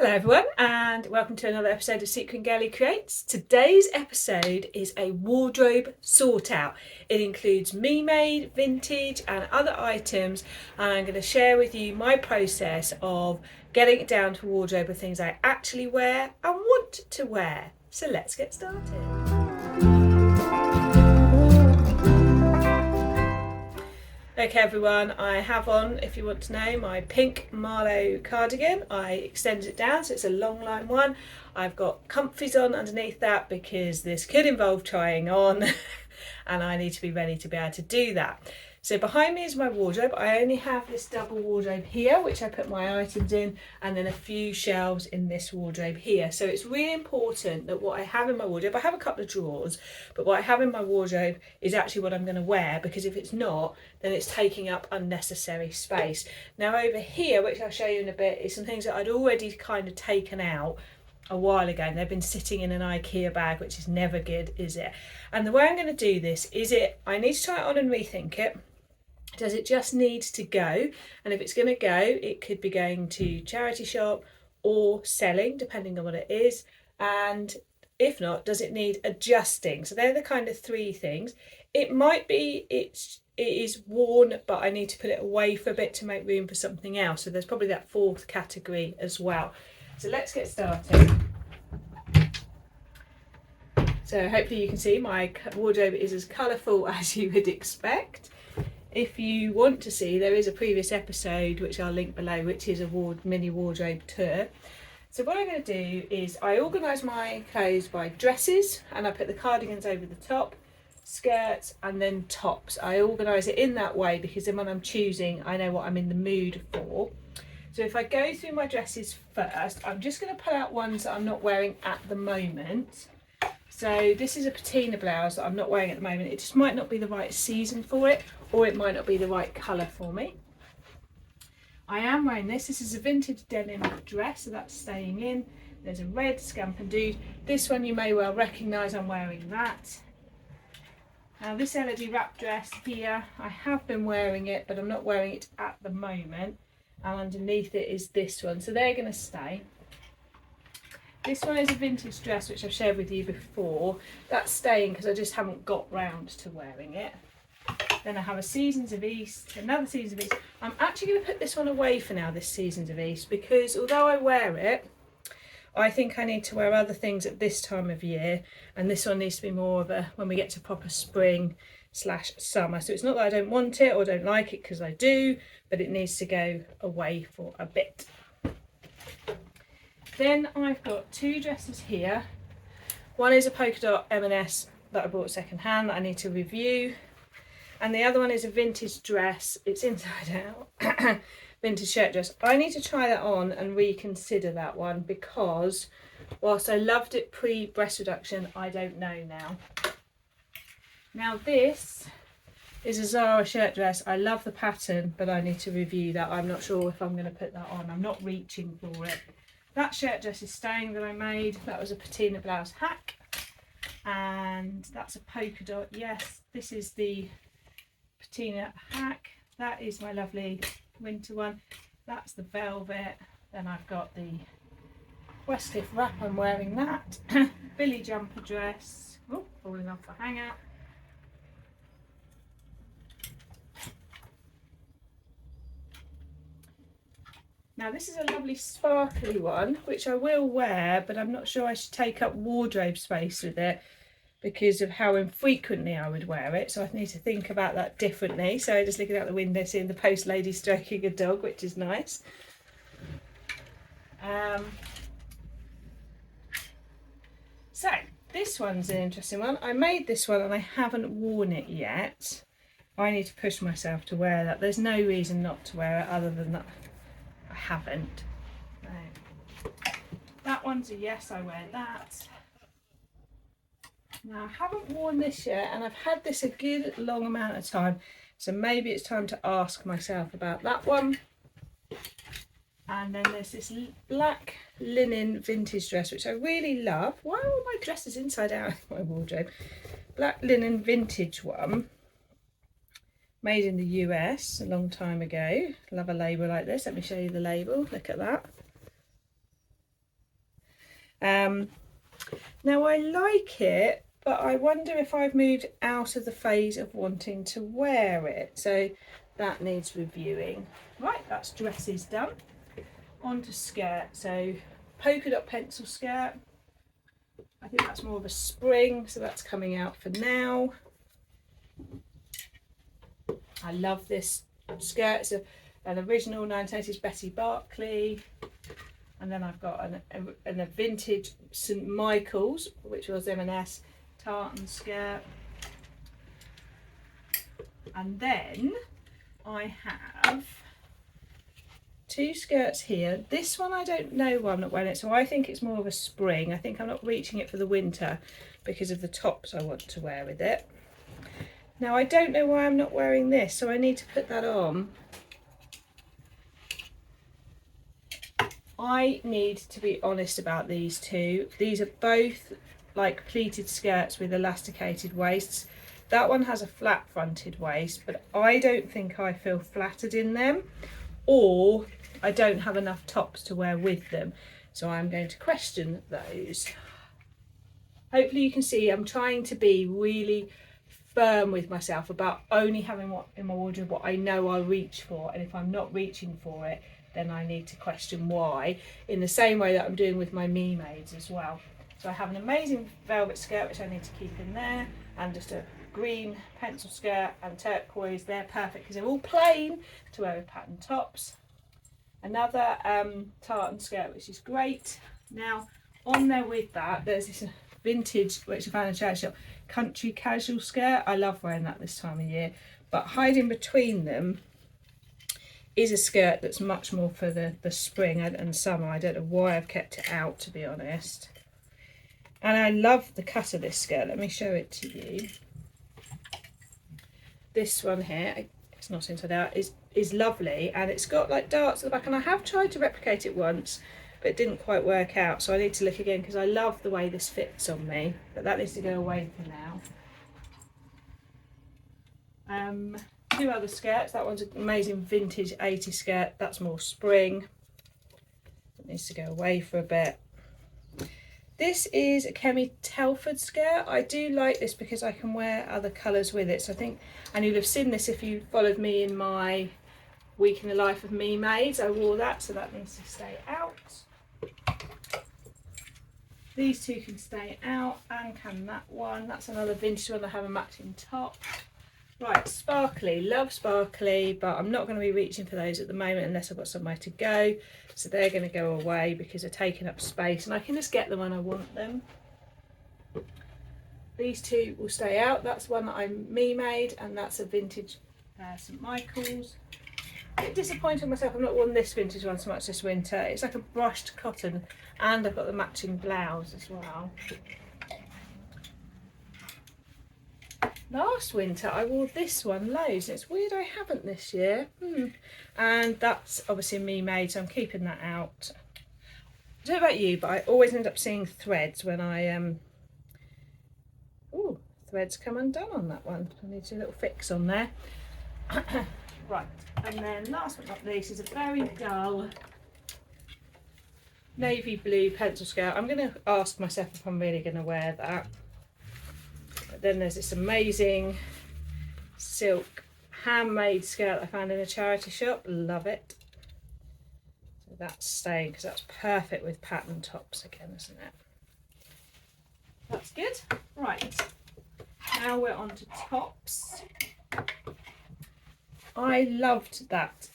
Hello everyone and welcome to another episode of Secret Girly Creates. Today's episode is a wardrobe sort out. It includes me made, vintage and other items, and I'm going to share with you my process of getting it down to a wardrobe of things I actually wear and want to wear. So let's get started. Okay everyone, I have on, if you want to know, my pink Marlowe cardigan. I extended it down so it's a long line one. I've got comfies on underneath that because this could involve trying on and I need to be ready to be able to do that. So behind me is my wardrobe. I only have this double wardrobe here which I put my items in, and then a few shelves in this wardrobe here. So it's really important that what I have in my wardrobe, I have a couple of drawers, but what I have in my wardrobe is actually what I'm going to wear, because if it's not, then it's taking up unnecessary space. Now over here, which I'll show you in a bit, is some things that I'd already kind of taken out a while ago, and they've been sitting in an IKEA bag, which is never good, is it? And the way I'm going to do this is I need to try it on and rethink it. Does it just need to go? And if it's going to go, it could be going to charity shop or selling, depending on what it is. And if not, does it need adjusting? So they're the kind of three things. It might be it is worn, but I need to put it away for a bit to make room for something else. So there's probably that fourth category as well. So let's get started. So hopefully you can see my wardrobe is as colourful as you would expect. If you want to see, there is a previous episode which I'll link below, which is a mini wardrobe tour. So what I'm going to do is I organise my clothes by dresses, and I put the cardigans over the top, skirts and then tops. I organise it in that way because then when I'm choosing, I know what I'm in the mood for. So if I go through my dresses first, I'm just going to pull out ones that I'm not wearing at the moment. So this is a patina blouse that I'm not wearing at the moment. It just might not be the right season for it, or it might not be the right colour for me. I am wearing this. This is a vintage denim dress, so that's staying in. There's a red Scamp and Dude. This one you may well recognise, I'm wearing that. Now this LED wrap dress here, I have been wearing it, but I'm not wearing it at the moment. And underneath it is this one, so they're going to stay. This one is a vintage dress which I've shared with you before. That's staying because I just haven't got round to wearing it. Then I have a Seasons of East, another Seasons of East. I'm actually going to put this one away for now, this Seasons of East, because although I wear it, I think I need to wear other things at this time of year, and this one needs to be more of a when we get to proper spring/summer. So it's not that I don't want it or don't like it, because I do, but it needs to go away for a bit. Then I've got two dresses here. One is a polka dot M&S that I bought second hand that I need to review. And the other one is a vintage dress. It's inside out. Vintage shirt dress. I need to try that on and reconsider that one, because whilst I loved it pre-breast reduction, I don't know now. Now this is a Zara shirt dress. I love the pattern, but I need to review that. I'm not sure if I'm going to put that on. I'm not reaching for it. That shirt dress is staying that I made. That was a patina blouse hack. And that's a polka dot. Yes, this is the patina hack. That is my lovely winter one. That's the velvet. Then I've got the Westcliff wrap. I'm wearing that. Billy jumper dress. Oh, falling off the hanger. Now this is a lovely sparkly one, which I will wear, but I'm not sure I should take up wardrobe space with it because of how infrequently I would wear it. So I need to think about that differently. So just looking out the window, seeing the post lady stroking a dog, which is nice. So this one's an interesting one. I made this one and I haven't worn it yet. I need to push myself to wear that. There's no reason not to wear it other than that I haven't. No. That one's a yes, I wear that. Now I haven't worn this yet, and I've had this a good long amount of time, so maybe it's time to ask myself about that one. And then there's this black linen vintage dress which I really love. Why are all my dresses inside out in my wardrobe? Black linen vintage one, made in the US a long time ago. Love a label like this. Let me show you the label. Look at that. Now I like it, but I wonder if I've moved out of the phase of wanting to wear it, so that needs reviewing. Right, that's dresses done. On to skirt. So polka dot pencil skirt. I think that's more of a spring, so that's coming out for now. I love this skirt. It's an original 1980s Betty Barclay. And then I've got a vintage St Michael's, which was M&S tartan skirt. And then I have two skirts here. This one I don't know why I'm not wearing it, so I think it's more of a spring. I think I'm not reaching it for the winter because of the tops I want to wear with it. Now I don't know why I'm not wearing this, so I need to put that on. I need to be honest about these two. These are both like pleated skirts with elasticated waists. That one has a flat fronted waist, but I don't think I feel flattered in them, or I don't have enough tops to wear with them. So I'm going to question those. Hopefully you can see I'm trying to be really firm with myself about only having what in my wardrobe what I know I'll reach for, and if I'm not reaching for it, then I need to question why, in the same way that I'm doing with my Me Maids as well. So I have an amazing velvet skirt which I need to keep in there, and just a green pencil skirt and turquoise. They're perfect because they're all plain to wear with patterned tops. Another tartan skirt which is great. Now on there with that there's this vintage, which I found in a charity shop, country casual skirt. I love wearing that this time of year, but hiding between them is a skirt that's much more for the spring and summer. I don't know why I've kept it out, to be honest. And I love the cut of this skirt. Let me show it to you. This one here, it's not inside out, is lovely, and it's got like darts at the back, and I have tried to replicate it once but it didn't quite work out, so I need to look again because I love the way this fits on me, but that needs to go away for now. Two other skirts. That one's an amazing vintage 80s skirt, that's more spring. It needs to go away for a bit. This is a Kemi Telford skirt. I do like this because I can wear other colours with it, so I think, and you'll have seen this if you followed me in my week in the life of Me Maids, I wore that, so that needs to stay out. These two can stay out, and can that one. That's another vintage one. I have a matching top. Right, sparkly, love sparkly, but I'm not going to be reaching for those at the moment unless I've got somewhere to go. So they're going to go away because they're taking up space, and I can just get them when I want them. These two will stay out. That's one that I Me Made, and that's a vintage St Michael's. A bit disappointed in myself I've not worn this vintage one so much this winter. It's like a brushed cotton, and I've got the matching blouse as well. Last winter I wore this one loads, and it's weird I haven't this year. And that's obviously Me Made, so I'm keeping that out. I don't know about you, but I always end up seeing threads when I oh, threads come undone on that one. I need to do a little fix on there. Right, and then last but not least is a very dull navy blue pencil skirt. I'm going to ask myself if I'm really going to wear that. But then there's this amazing silk handmade skirt I found in a charity shop. Love it. So that's staying because that's perfect with pattern tops again, isn't it? That's good. Right, now we're on to tops. I loved that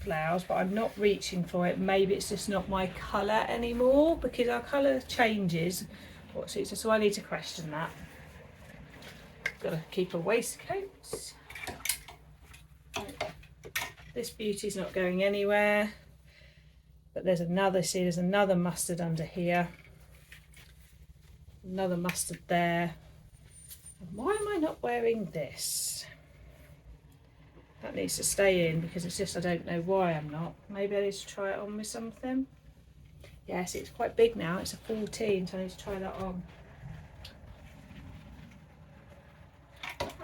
blouse, but I'm not reaching for it. Maybe it's just not my colour anymore, because our colour changes what suits us, so I need to question that. Got to keep a waistcoat. This beauty's not going anywhere, but there's another, see there's another mustard under here, another mustard there. Why am I not wearing this? That needs to stay in because it's just, I don't know why I'm not. Maybe I need to try it on with something. Yes, it's quite big now, it's a 14, so I need to try that on.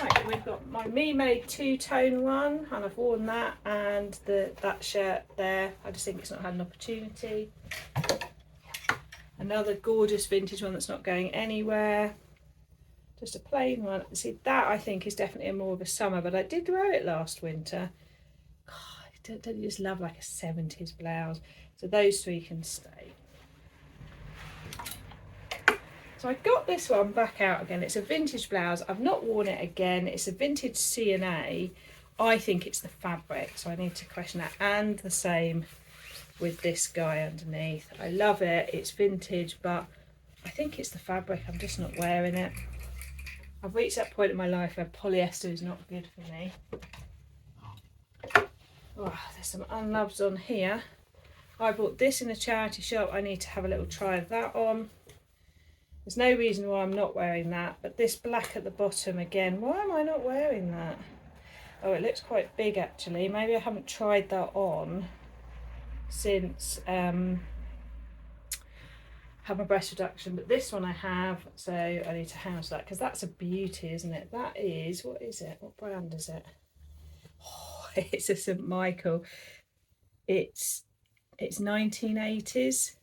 Right, we've got my Me Made two-tone one, and I've worn that, and that shirt there. I just think it's not had an opportunity. Another gorgeous vintage one that's not going anywhere. Just a plain one. See, that I think is definitely more of a summer, but I did wear it last winter. God, don't you just love like a 70s blouse? So those three can stay. So I got this one back out again. It's a vintage blouse. I've not worn it again. It's a vintage C&A. I think it's the fabric, so I need to question that. And the same with this guy underneath. I love it. It's vintage, but I think it's the fabric. I'm just not wearing it. I've reached that point in my life where polyester is not good for me. Oh, there's some unloves on here. I bought this in a charity shop. I need to have a little try of that on. There's no reason why I'm not wearing that, but this black at the bottom again, why am I not wearing that? Oh, it looks quite big actually. Maybe I haven't tried that on since have my breast reduction, but this one I have, so I need to house that because that's a beauty, isn't it? That is, what is it? What brand is it? Oh, it's a St. Michael. It's 1980s.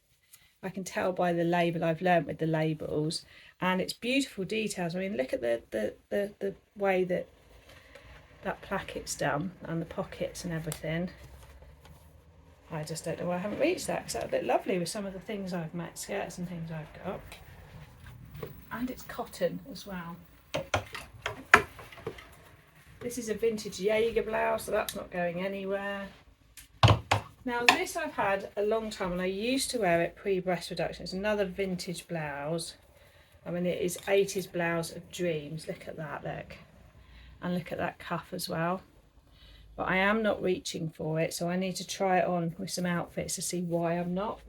I can tell by the label. I've learnt with the labels, and it's beautiful details. I mean, look at the way that placket's done and the pockets and everything. I just don't know why I haven't reached that, because that would look lovely with some of the things I've made, skirts and things I've got. And it's cotton as well. This is a vintage Jaeger blouse, so that's not going anywhere. Now this I've had a long time, and I used to wear it pre-breast reduction. It's another vintage blouse. I mean, it is 80s blouse of dreams. Look at that, look. And look at that cuff as well. But I am not reaching for it, so I need to try it on with some outfits to see why I'm not.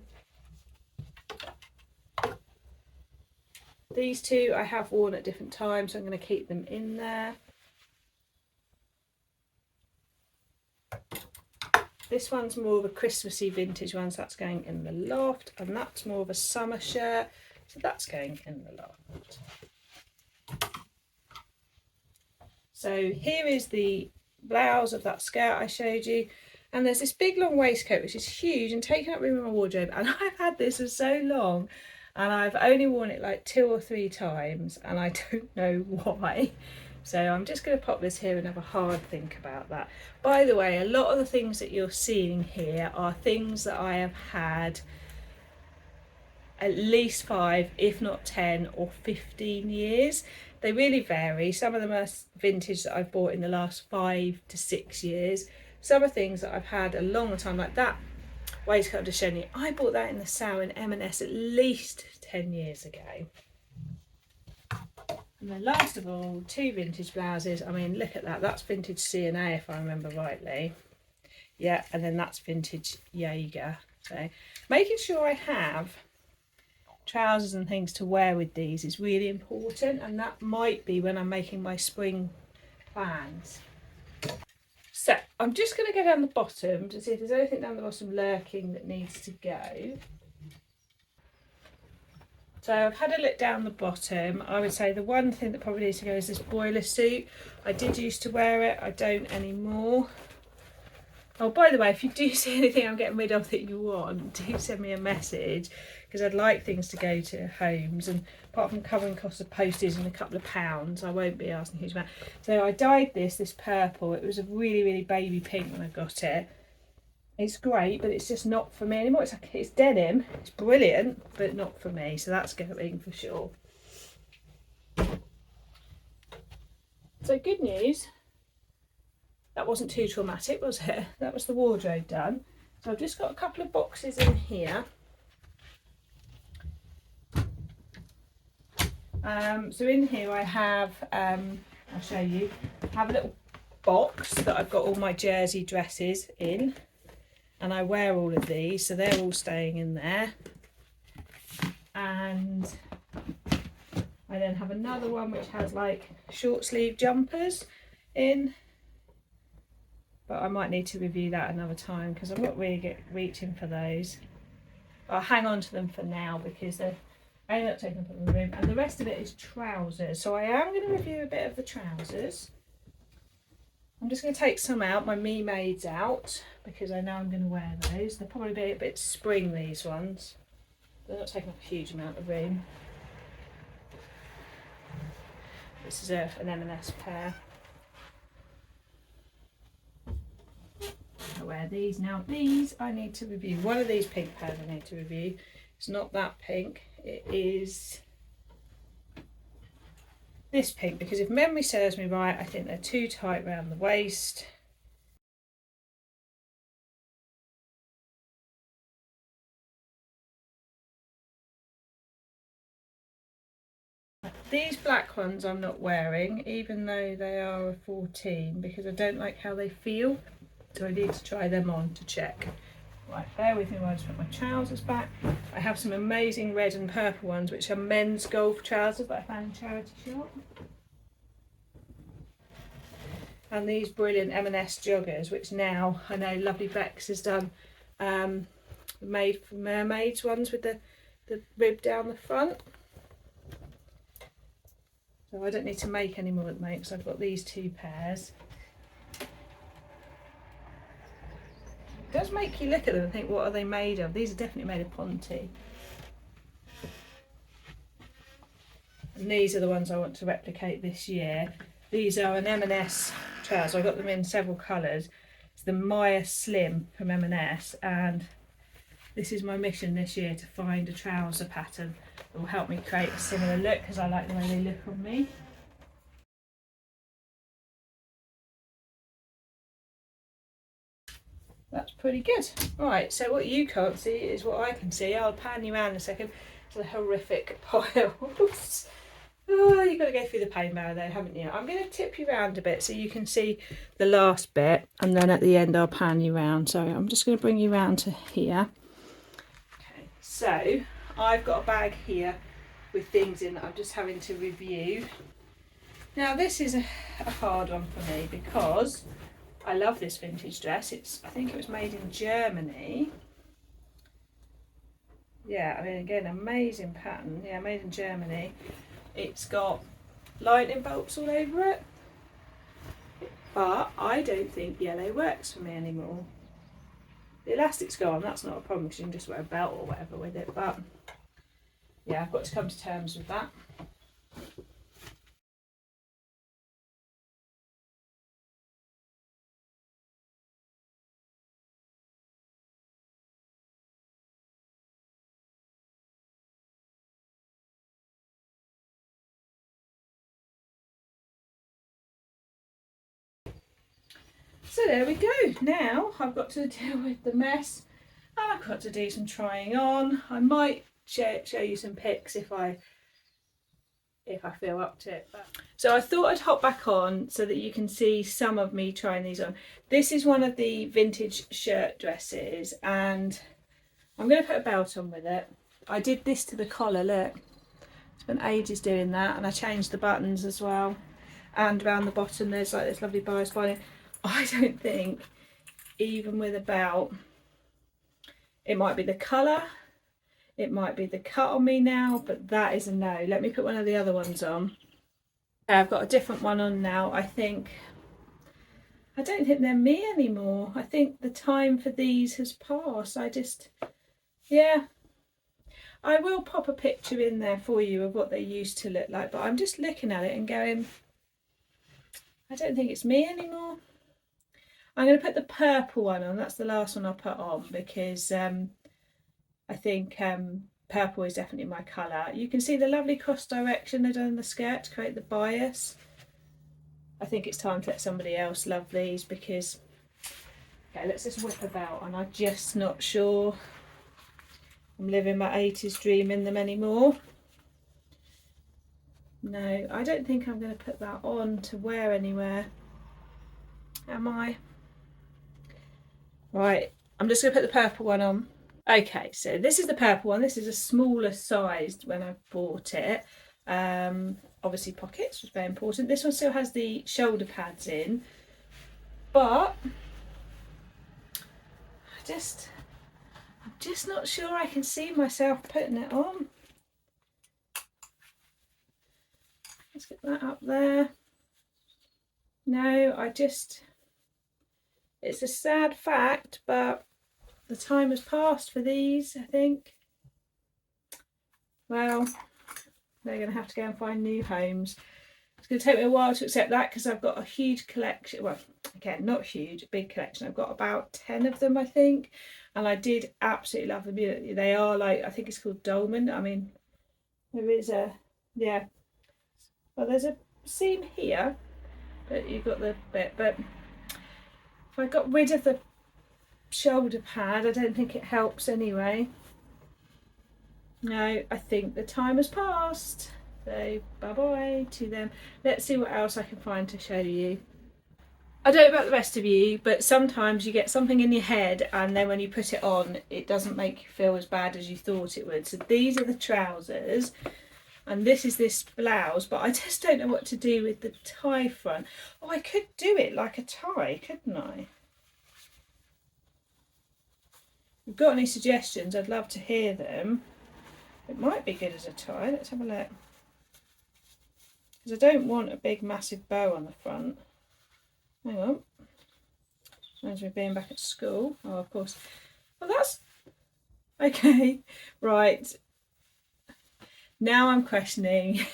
These two I have worn at different times, so I'm going to keep them in there. This one's more of a Christmassy vintage one, so that's going in the loft, and that's more of a summer shirt, so that's going in the loft. So here is the blouse of that skirt I showed you, and there's this big long waistcoat which is huge and taking up room in my wardrobe, and I've had this for so long and I've only worn it like 2 or 3 times, and I don't know why. So I'm just going to pop this here and have a hard think about that. By the way, a lot of the things that you're seeing here are things that I have had at least 5, if not 10 or 15 years. They really vary. Some of them are vintage that I've bought in the last 5 to 6 years. Some are things that I've had a long time, like that waistcoat I've just shown you. I bought that in the sale in M&S at least 10 years ago. And then last of all, 2 vintage blouses. I mean, look at that. That's vintage C&A if I remember rightly. Yeah, and then that's vintage Jaeger. So making sure I have trousers and things to wear with these is really important, and that might be when I'm making my spring plans. So I'm just going to go down the bottom to see if there's anything down the bottom lurking that needs to go. So I've had a look down the bottom. I would say the one thing that probably needs to go is this boiler suit. I did used to wear it, I don't anymore. Oh, by the way, if you do see anything I'm getting rid of that you want, do send me a message, because I'd like things to go to homes, and apart from covering costs of postage and a couple of pounds, I won't be asking a huge amount. So I dyed this purple. It was a really, really baby pink when I got it. It's great, but it's just not for me anymore. It's denim, it's brilliant, but not for me, so that's going for sure. So good news, that wasn't too traumatic, was it? That was the wardrobe done. So I've just got a couple of boxes in here. So in here I have, I'll show you, I have a little box that I've got all my jersey dresses in, and I wear all of these, so they're all staying in there. And I then have another one which has like short sleeve jumpers in, but I might need to review that another time because I'm not really reaching for those. I'll hang on to them for now because they're only not taking up the room, and the rest of it is trousers. So I am going to review a bit of the trousers. I'm just going to take some out, my Me Mades out, because I know I'm going to wear those. They'll probably be a bit spring, these ones. They're not taking up a huge amount of room. This is an M&S pair. I wear these. Now these I need to review. One of these pink pairs I need to review. It's not that pink. It is this pink, because if memory serves me right, I think they're too tight around the waist. These black ones I'm not wearing, even though they are a 14, because I don't like how they feel. So I need to try them on to check. Right, bear with me while I just put my trousers back. I have some amazing red and purple ones, which are men's golf trousers that I found in charity shop. And these brilliant M&S joggers, which now I know lovely Bex has done, made for mermaids ones with the rib down the front. So I don't need to make any more at the moment because I've got these two pairs. It does make you look at them and think, what are they made of? These are definitely made of Ponte. And these are the ones I want to replicate this year. These are an M&S trouser. I got them in several colours. It's the Maya Slim from M&S, and this is my mission this year, to find a trouser pattern that will help me create a similar look, because I like the way they look on me. That's pretty good. Right, so what you can't see is what I can see. I'll pan you around in a second to the horrific piles. Oh, you've got to go through the pain barrier though, haven't you? I'm going to tip you around a bit so you can see the last bit, and then at the end I'll pan you round. So I'm just going to bring you round to here. Okay, so I've got a bag here with things in that I'm just having to review. Now this is a hard one for me because I love this vintage dress. I think it was made in Germany. Yeah, I mean, again, amazing pattern. Yeah, made in Germany. It's got lightning bolts all over it, but I don't think yellow works for me anymore. The elastic's gone, that's not a problem because you can just wear a belt or whatever with it, but yeah, I've got to come to terms with that. So there we go. Now I've got to deal with the mess, and I've got to do some trying on. I might show you some pics if I feel up to it. So I thought I'd hop back on so that you can see some of me trying these on. This is one of the vintage shirt dresses, and I'm going to put a belt on with it. I did this to the collar, look. Spent ages doing that, and I changed the buttons as well. And around the bottom there's like this lovely bias lining. I don't think, even with a belt, it might be the colour, it might be the cut on me now, but that is a no. Let me put one of the other ones on. I've got a different one on now. I don't think they're me anymore. I think the time for these has passed. Yeah. I will pop a picture in there for you of what they used to look like, but I'm just looking at it and going, I don't think it's me anymore. I'm going to put the purple one on. That's the last one I'll put on because I think purple is definitely my colour. You can see the lovely cross direction they've done in the skirt to create the bias. I think it's time to let somebody else love these because, okay, let's just whip about, and I'm just not sure I'm living my 80s dream in them anymore. No, I don't think I'm going to put that on to wear anywhere, am I? Right, I'm just going to put the purple one on. Okay, so this is the purple one. This is a smaller sized when I bought it. Obviously pockets was very important. This one still has the shoulder pads in, but I'm just not sure I can see myself putting it on. Let's get that up there. No, it's a sad fact, but the time has passed for these, I think. well, they're going to have to go and find new homes. It's going to take me a while to accept that because I've got a huge collection. Well, again, not huge, a big collection. I've got about 10 of them, I think. And I did absolutely love them. They are like, I think it's called dolman. I mean, there is a, yeah. Well, there's a seam here, but you've got the bit. But if I got rid of the shoulder pad, I don't think it helps anyway. No, I think the time has passed. So bye-bye to them. Let's see what else I can find to show you. I don't know about the rest of you, but sometimes you get something in your head and then when you put it on, it doesn't make you feel as bad as you thought it would. So these are the trousers and this is this blouse, but I just don't know what to do with the tie front. Oh, I could do it like a tie, couldn't I? If you've got any suggestions, I'd love to hear them. It might be good as a tie. Let's have a look. Because I don't want a big massive bow on the front. Hang on. Reminds me of being back at school. Oh, of course. Well, that's okay. Right. Now I'm questioning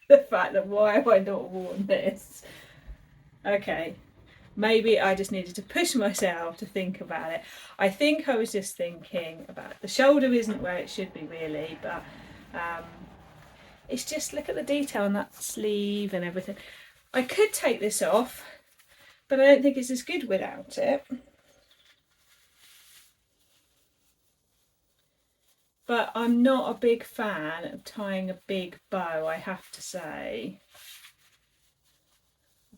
the fact that why have I not worn this? Okay. Maybe I just needed to push myself to think about it. I think I was just thinking about the shoulder isn't where it should be really, but it's just look at the detail on that sleeve and everything. I could take this off, but I don't think it's as good without it. But I'm not a big fan of tying a big bow, I have to say.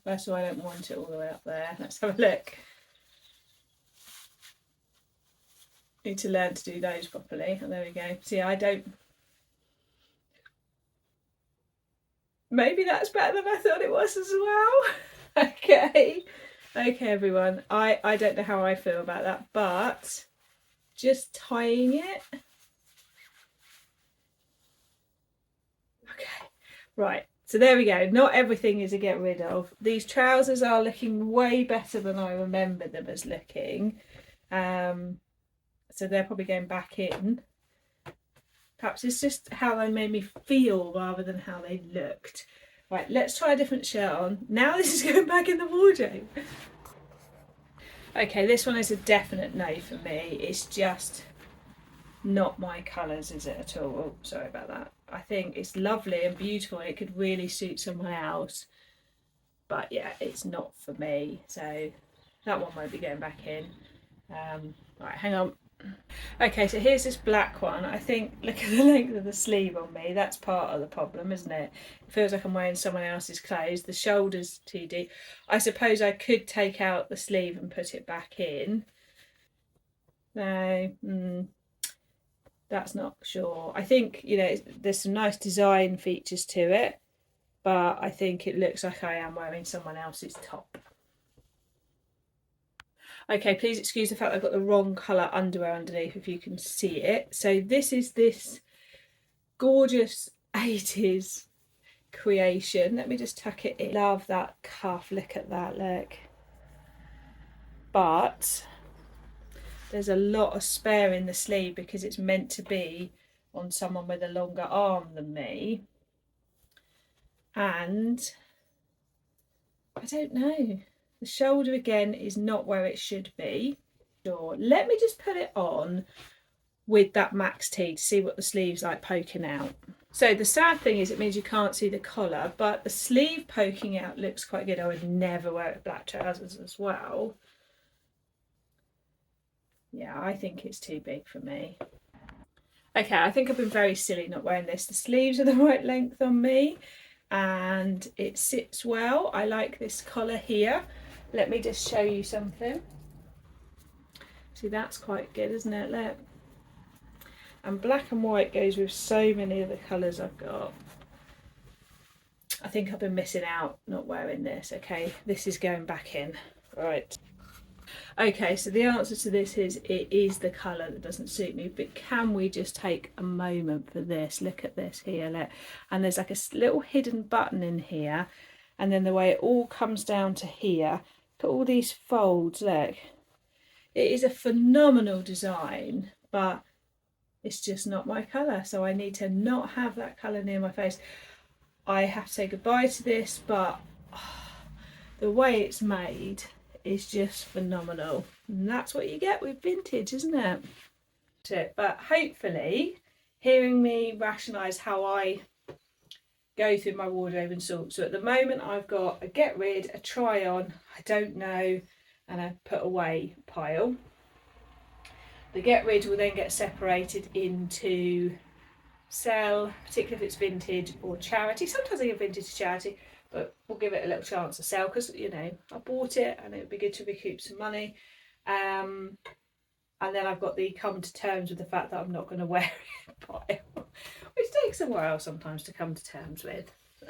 First of all, I don't want it all the way up there. Let's have a look. Need to learn to do those properly. Oh, there we go. See, I don't. Maybe that's better than I thought it was as well. Okay. Okay, everyone. I don't know how I feel about that, but just tying it. Okay. Right. So there we go. Not everything is a get rid of. These trousers are looking way better than I remember them as looking. So they're probably going back in. Perhaps it's just how they made me feel rather than how they looked. Right, let's try a different shirt on. Now this is going back in the wardrobe. Okay, this one is a definite no for me. It's just not my colours, is it at all? Oh, sorry about that. I think it's lovely and beautiful and it could really suit someone else. But yeah, it's not for me. So that one won't be going back in. Right, hang on. Okay, so here's this black one. I think, look at the length of the sleeve on me. That's part of the problem, isn't it? It feels like I'm wearing someone else's clothes. The shoulder's too deep. I suppose I could take out the sleeve and put it back in. No, that's not sure. I think, you know, there's some nice design features to it, but I think it looks like I am wearing someone else's top. Okay, please excuse the fact I've got the wrong colour underwear underneath if you can see it. So this is this gorgeous 80s creation. Let me just tuck it in. Love that cuff, look at that, look. But there's a lot of spare in the sleeve because it's meant to be on someone with a longer arm than me. And I don't know. The shoulder again is not where it should be. Sure. Let me just put it on with that max tee to see what the sleeve's like poking out. So the sad thing is it means you can't see the collar, but the sleeve poking out looks quite good. I would never wear it with black trousers as well. Yeah, I think it's too big for me. Okay, I think I've been very silly not wearing this. The sleeves are the right length on me and it sits well. I like this collar here. Let me just show you something. See, that's quite good, isn't it? Look. And black and white goes with so many of the colours I've got. I think I've been missing out not wearing this. Okay, this is going back in. Right. Okay, so the answer to this is it is the colour that doesn't suit me, but can we just take a moment for this? Look at this here, look. And there's like a little hidden button in here, and then the way it all comes down to here, look at all these folds, look. It is a phenomenal design, but It's just not my colour, so I need to not have that colour near my face. I have to say goodbye to this, but the way it's made is just phenomenal. And that's what you get with vintage, isn't it? But hopefully, hearing me rationalise how I go through my wardrobe and sort. So at the moment I've got a get rid, a try on, I don't know, and a put away pile. The get rid will then get separated into sell, particularly if it's vintage, or charity. Sometimes I give vintage to charity, but we'll give it a little chance to sell because, you know, I bought it and it would be good to recoup some money. And then I've got the come to terms with the fact that I'm not going to wear it pile, which takes a while sometimes to come to terms with. So